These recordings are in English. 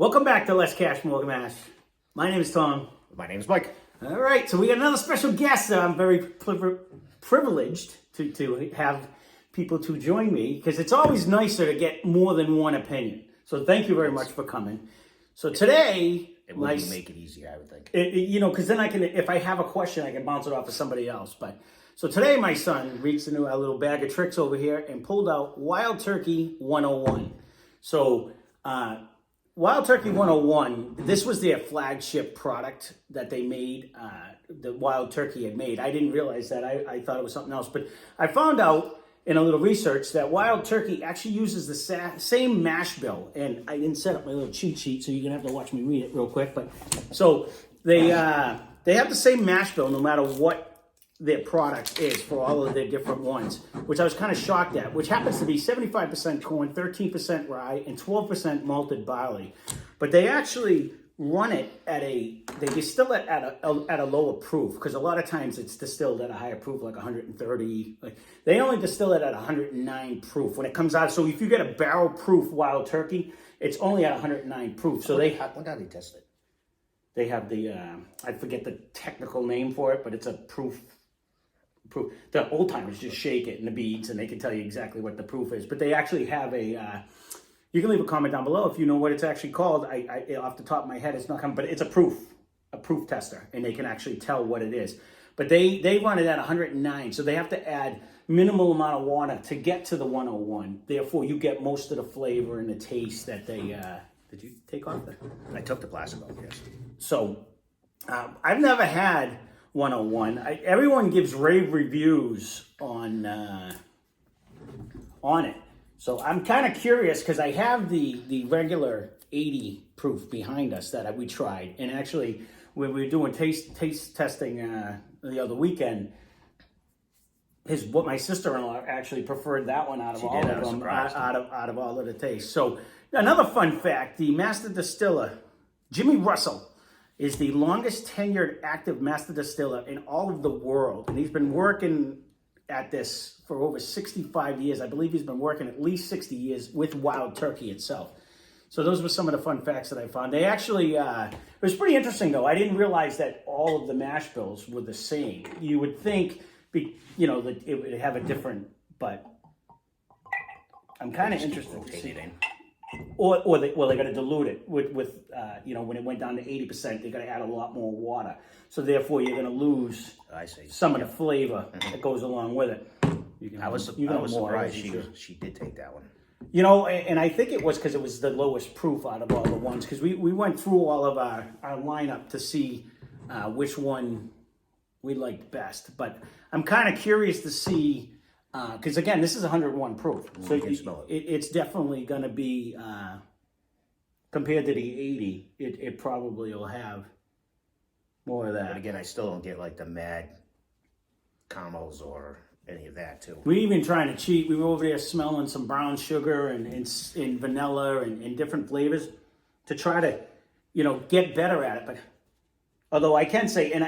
Welcome back to Less Cash, More Mash. My name is Tom. My name is Mike. All right, so we got another special guest. I'm very privileged to have people to join me because it's always nicer to get more than one opinion. So thank you very much for coming. So today, It would make it easier, I would think. Because then I can, if I have a question, I can bounce it off of somebody else. But so today, my son reached into our little bag of tricks over here and pulled out Wild Turkey 101. So Wild Turkey 101, this was their flagship product that they made, the Wild Turkey had made. I didn't realize that. I thought it was something else. But I found out in a little research that Wild Turkey actually uses the same mash bill. And I didn't set up my little cheat sheet, so you're going to have to watch me read it real quick. But so they have the same mash bill no matter what their product is for all of their different ones, which I was kind of shocked at, which happens to be 75% corn, 13% rye, and 12% malted barley. But they actually run it they distill it at a lower proof, because a lot of times it's distilled at a higher proof, like 130. They only distill it at 109 proof when it comes out. So if you get a barrel proof Wild Turkey, it's only at 109 proof. So How do they test it? They have the, I forget the technical name for it, but it's a proof. The old timers just shake it in the beads and they can tell you exactly what the proof is. But they actually have you can leave a comment down below if you know what it's actually called. I off the top of my head, it's not coming, but it's a proof tester, and they can actually tell what it is. But they run it at 109, so they have to add minimal amount of water to get to the 101. Therefore, you get most of the flavor and the taste that they. Did you take off there? I took the plastic off, yes. So I've never had 101. Everyone gives rave reviews on it. So I'm kind of curious because I have the regular 80 proof behind us that we tried. And actually, when we were doing taste testing the other weekend, what my sister-in-law actually preferred that one out of all of them, out of all of the tastes. So another fun fact, the master distiller, Jimmy Russell, is the longest tenured active master distiller in all of the world. And he's been working at this for over 65 years. I believe he's been working at least 60 years with Wild Turkey itself. So those were some of the fun facts that I found. They actually, it was pretty interesting though. I didn't realize that all of the mash bills were the same. You would think, that it would have a different, but I'm kind of interested to see. Or they're going to dilute it with when it went down to 80%, they're going to add a lot more water. So therefore, you're going to lose some of the flavor that goes along with it. I was surprised she did take that one. And I think it was because it was the lowest proof out of all the ones. Because we went through all of our lineup to see which one we liked best. But I'm kind of curious to see. Because again, this is 101 proof, so it's definitely going to be compared to the 80. It probably will have more of that. But again, I still don't get like the mad caramels or any of that too. We even trying to cheat. We were over there smelling some brown sugar and vanilla and different flavors to try to get better at it. But although I can say and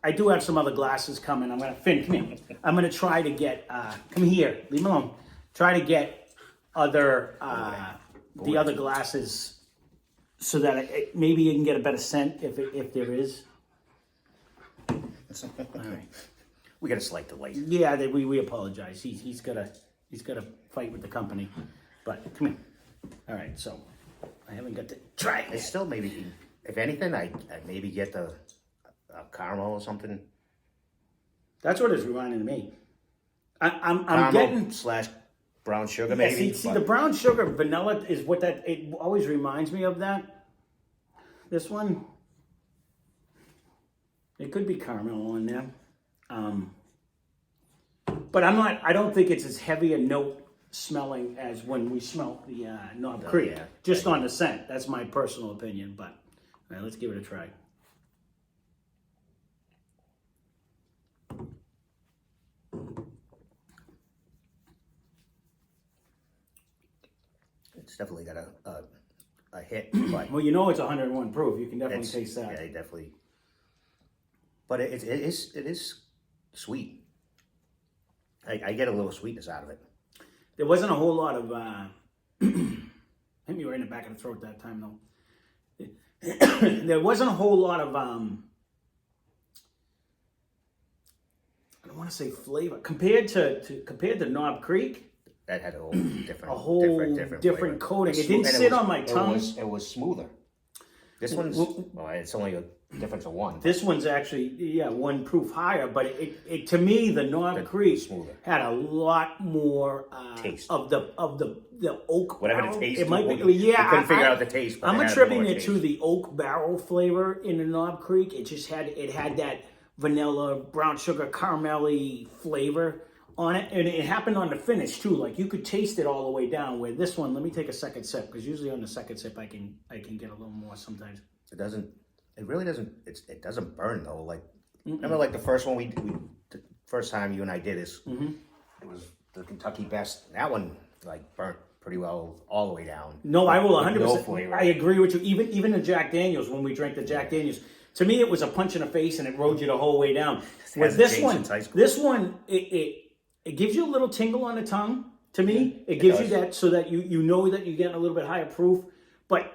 I do have some other glasses coming. I'm going to, Finn, come here. I'm going to try to get, come here, leave me alone. Try to get the other glasses so that maybe you can get a better scent if there is. All right. We got a slight delay. Yeah, we apologize. He's got to fight with the company. But come here. All right, so I haven't got to try it. It's still maybe, if anything, I maybe get the caramel or something. That's what it's reminding me. I'm caramel getting / brown sugar maybe. See the brown sugar vanilla is what it always reminds me of that. This one, it could be caramel on there, but I don't think it's as heavy a note smelling as when we smelt the Knob Creek. Yeah, just on the scent. That's my personal opinion. But all right, let's give it a try. It's definitely got a hit, but well, it's 101 proof. You can definitely taste that. Yeah, definitely. But it is sweet. I get a little sweetness out of it. There wasn't a whole lot of hit me right in the back of the throat that time though. there wasn't a whole lot of I don't want to say flavor compared to Knob Creek. That had a whole different, different flavor. coating. It didn't sit on my tongue. It was smoother. This one's it's only a difference of one. This one's actually 1 proof higher, but it to me the Knob Creek had a lot more taste of the oak. Whatever barrel. the taste. It might be. You couldn't figure out the taste. But I'm attributing it to the oak barrel flavor in the Knob Creek. It just had that vanilla, brown sugar, caramelly flavor on it, and it happened on the finish too. Like you could taste it all the way down. Where this one, let me take a second sip because usually on the second sip I can get a little more sometimes. It doesn't. It really doesn't. It doesn't burn though. Like remember, like the first one the first time you and I did this, it was the Kentucky Best. That one like burnt pretty well all the way down. No, I will 100%. No flavor. I agree with you. Even the Jack Daniels, when we drank the Jack Daniels, to me it was a punch in the face and it rode you the whole way down. With this one, it gives you a little tingle on the tongue. To me, it gives you that so that you know that you're getting a little bit higher proof, but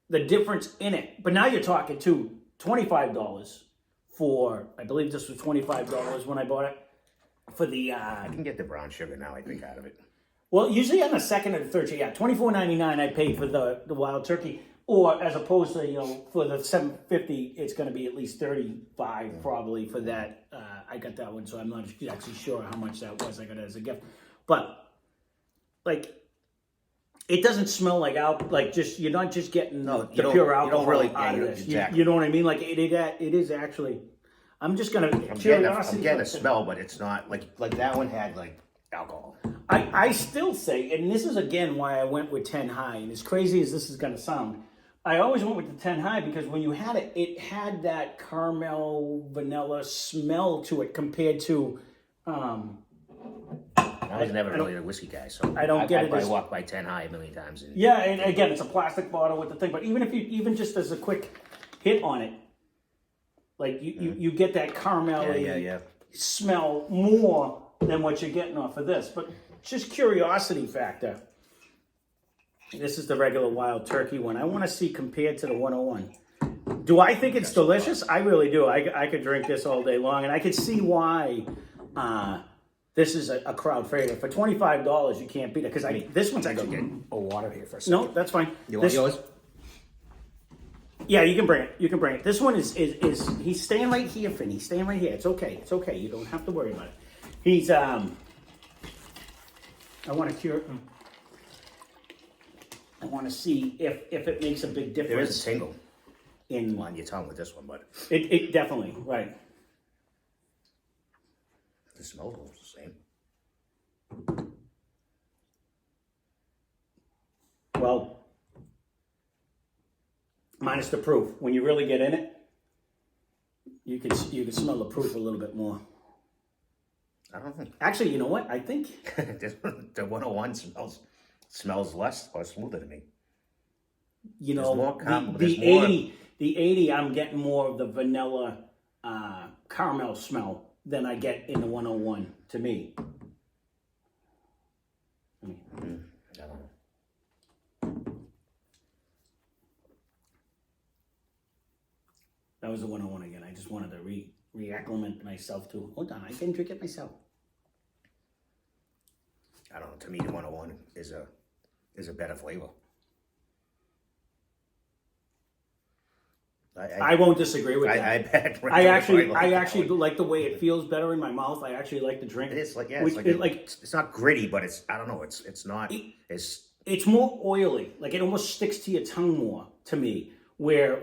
the difference in it. But now you're talking to $25 for, I believe this was $25 when I bought it for the. I can get the brown sugar now. I think out of it. Well, usually on the second or the third, $24.99 I paid for the wild turkey, or as opposed to for the $7.50, it's going to be at least $35 probably for that. I got that one, so I'm not actually sure how much that was. I got it as a gift, but like it doesn't smell like you're not just getting the pure alcohol out of this. Exactly. You know what I mean? Like it is actually. I'm just gonna. I'm getting a smell, but it's not like that one had like alcohol. I still say, and this is again why I went with 10 high, and as crazy as this is going to sound, I always went with the 10 high because when you had it, it had that caramel vanilla smell to it compared to. I was never really a whiskey guy, so I don't get it. I walked by 10 high a million times. Yeah, and again, it's a plastic bottle with the thing, but even just as a quick hit on it, like you get that caramelly smell more than what you're getting off of this, but just curiosity factor. This is the regular wild turkey one. I want to see compared to the 101. Do I think it's delicious? I really do. I could drink this all day long, and I could see why this is a crowd favorite. For $25, you can't beat it, because this one's actually get a water here for a second. No, that's fine. You want yours? Yeah, you can bring it. This one is he's staying right here, Finn. He's staying right here. It's okay. You don't have to worry about it. He's I want to cure. I want to see if it makes a big difference. There is a tingle in on your tongue with this one, but it definitely right. The smell is the same. Well, minus the proof. When you really get in it, you can smell the proof a little bit more. I don't think. Actually, you know what? I think the 101 smells less or smoother to me. You know, the 80, I'm getting more of the vanilla caramel smell than I get in the 101 to me. I don't know. That was the 101 again. I just wanted to reacclimate myself to. Hold on, I can drink it myself. I don't know. To me, the 101 is a better flavor. I won't disagree with that. I actually like the way it feels better in my mouth. I actually like the drink. It is like it's not gritty, but it's I don't know. It's not. It's more oily. Like it almost sticks to your tongue more to me. Where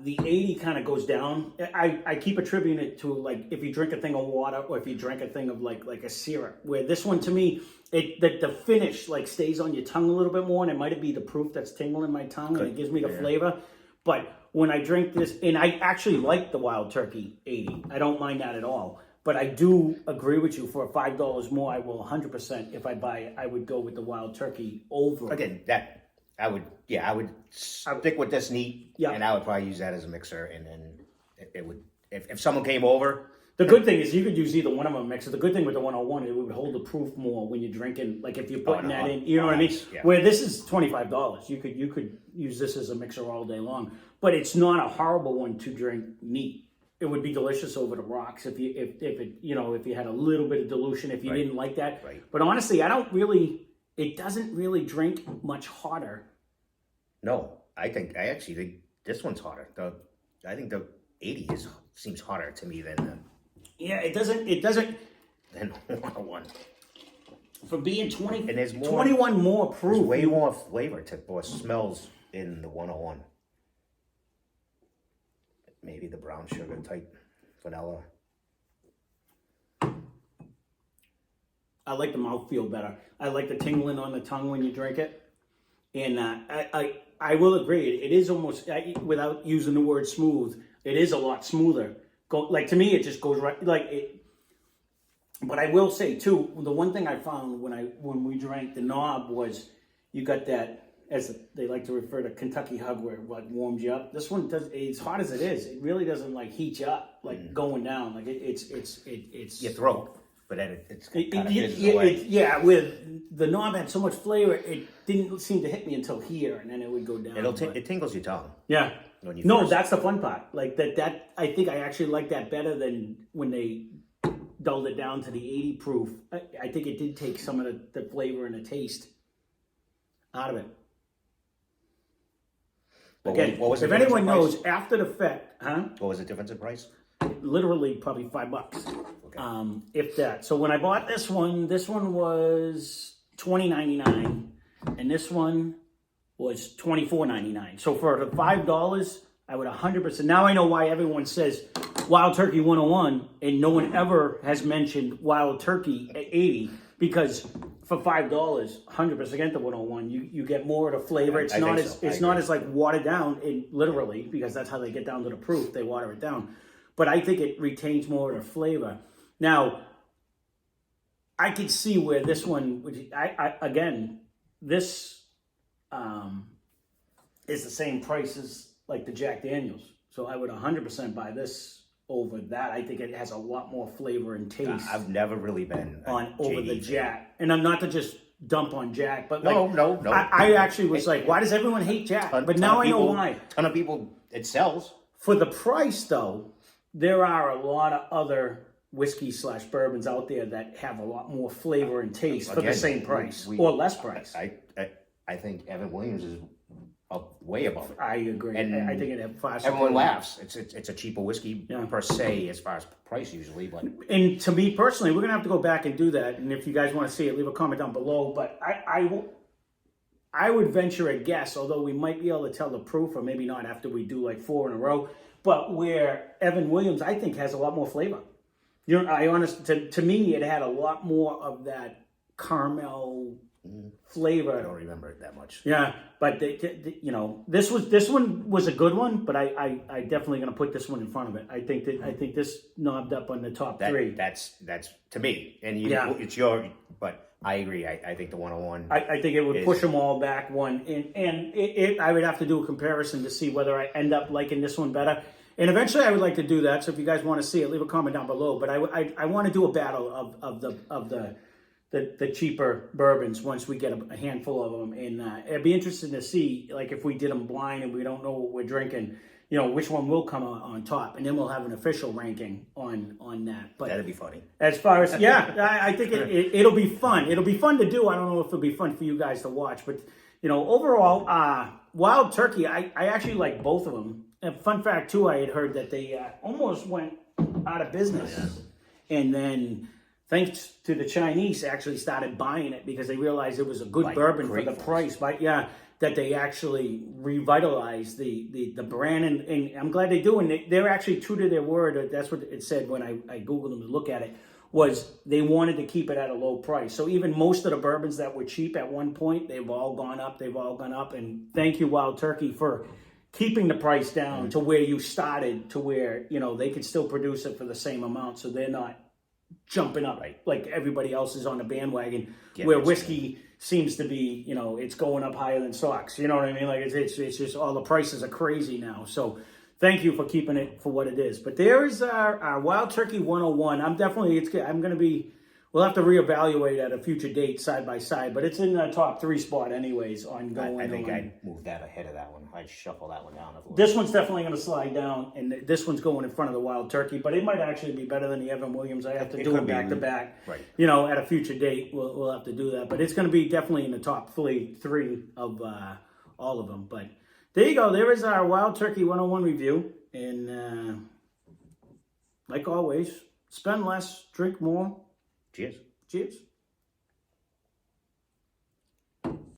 the 80 kind of goes down. I keep attributing it to like if you drink a thing of water or if you drink a thing of like a syrup. Where this one to me, the finish like stays on your tongue a little bit more, and it might be the proof that's tingling my tongue and it gives me the flavor. But when I drink this, and I actually like the Wild Turkey 80. I don't mind that at all. But I do agree with you. For $5 more, I will 100%. If I buy it, I would go with the Wild Turkey over. Again, I would stick with this neat, and I would probably use that as a mixer, and then it would. If someone came over, The good thing is you could use either one of them mixer. The good thing with the 101, it would hold the proof more when you're drinking. Like if you're putting that in, you know what I mean? Yeah. Where this is $25, you could use this as a mixer all day long. But it's not a horrible one to drink neat. It would be delicious over the rocks if you had a little bit of dilution if you didn't like that. Right. But honestly, it doesn't really drink much hotter. No, I actually think this one's hotter. I think the 80 seems hotter to me than it doesn't than 101. For being 20 And there's more, 21 more proof. There's way more flavor or smells in the 101. Maybe the brown sugar type vanilla. I like the mouthfeel better. I like the tingling on the tongue when you drink it. And I will agree. It is almost, without using the word smooth, it is a lot smoother. Like to me, it just goes right. Like it. But I will say too, the one thing I found when we drank the knob was you got that, as they like to refer to, Kentucky hug, where it like warms you up. This one does. As hot as it is, it really doesn't like heat you up like going down. Like it's Your throat. But then it's kind of with the knob had so much flavor, it didn't seem to hit me until here, and then it would go down. It tingles your tongue. Yeah. That's the fun part. Like that I think I actually like that better than when they dulled it down to the 80 proof. I think it did take some of the flavor and the taste out of it. Again, what was if anyone knows, after the fact, What was the difference in price? Literally probably $5. Okay. If that. So when I bought this one was $20.99, and this one was $24.99. So for the $5, I would 100%. Now I know why everyone says Wild Turkey 101, and no one ever has mentioned Wild Turkey at 80, because for $5, 100% the 101, you get more of the flavor. It's not as like watered down, literally, because that's how they get down to the proof. They water it down. But I think it retains more of the flavor. Now, I could see where this one, this is the same price as like the Jack Daniels. So I would 100% buy this over that. I think it has a lot more flavor and taste. I've never really been over the Jack. And I'm not to just dump on Jack, but no. I actually was like, why does everyone hate Jack? But now I know why. Ton of people, it sells. For the price, though, there are a lot of other whiskey/bourbons out there that have a lot more flavor and taste for the same price or less price. I think Evan Williams is way above it. I agree. And I think it have far. Everyone laughs. It's a cheaper whiskey per se as far as price usually, but and to me personally, we're gonna have to go back and do that. And if you guys want to see it, leave a comment down below. But I would venture a guess, although we might be able to tell the proof, or maybe not after we do like 4 in a row. But where Evan Williams, I think, has a lot more flavor. To me, it had a lot more of that caramel flavor. I don't remember it that much. Yeah, but this one was a good one, but I definitely going to put this one in front of it. I think this knobbed up on the top 3. That's to me, and it's but I agree. I think the 101. I think it would push them all back one, and I would have to do a comparison to see whether I end up liking this one better. And eventually, I would like to do that. So if you guys want to see it, leave a comment down below. But I want to do a battle of the cheaper bourbons once we get a handful of them, and it'd be interesting to see, like, if we did them blind and we don't know what we're drinking, which one will come on top, and then we'll have an official ranking on that. But that'd be funny. As far as I think it'll be fun. It'll be fun to do. I don't know if it'll be fun for you guys to watch, but overall, Wild Turkey, I actually like both of them. And fun fact too, I had heard that they almost went out of business, and then thanks to the Chinese, actually started buying it because they realized it was a good bourbon for the price. But that they actually revitalized the brand, and I'm glad they do. And they're actually true to their word. That's what it said when I Googled them to look at it, was they wanted to keep it at a low price. So even most of the bourbons that were cheap at one point, they've all gone up. And thank you, Wild Turkey, for keeping the price down to where you started, to where, they could still produce it for the same amount. So they're not jumping up like everybody else is on the bandwagon, where whiskey seems to be, it's going up higher than socks. You know what I mean? Like it's just all the prices are crazy now. So thank you for keeping it for what it is. But there is our Wild Turkey 101. I'm going to be, we'll have to reevaluate at a future date side by side, but it's in the top 3 spot anyways on going. I think I'd move that ahead of that one. I'd shuffle that one down. This one's definitely going to slide down, and this one's going in front of the Wild Turkey, but it might actually be better than the Evan Williams. I have to do them back to back. Right. You know, at a future date, we'll have to do that. But it's going to be definitely in the top three of all of them. But there you go. There is our Wild Turkey 101 review. And like always, spend less, drink more. Cheers. Cheers.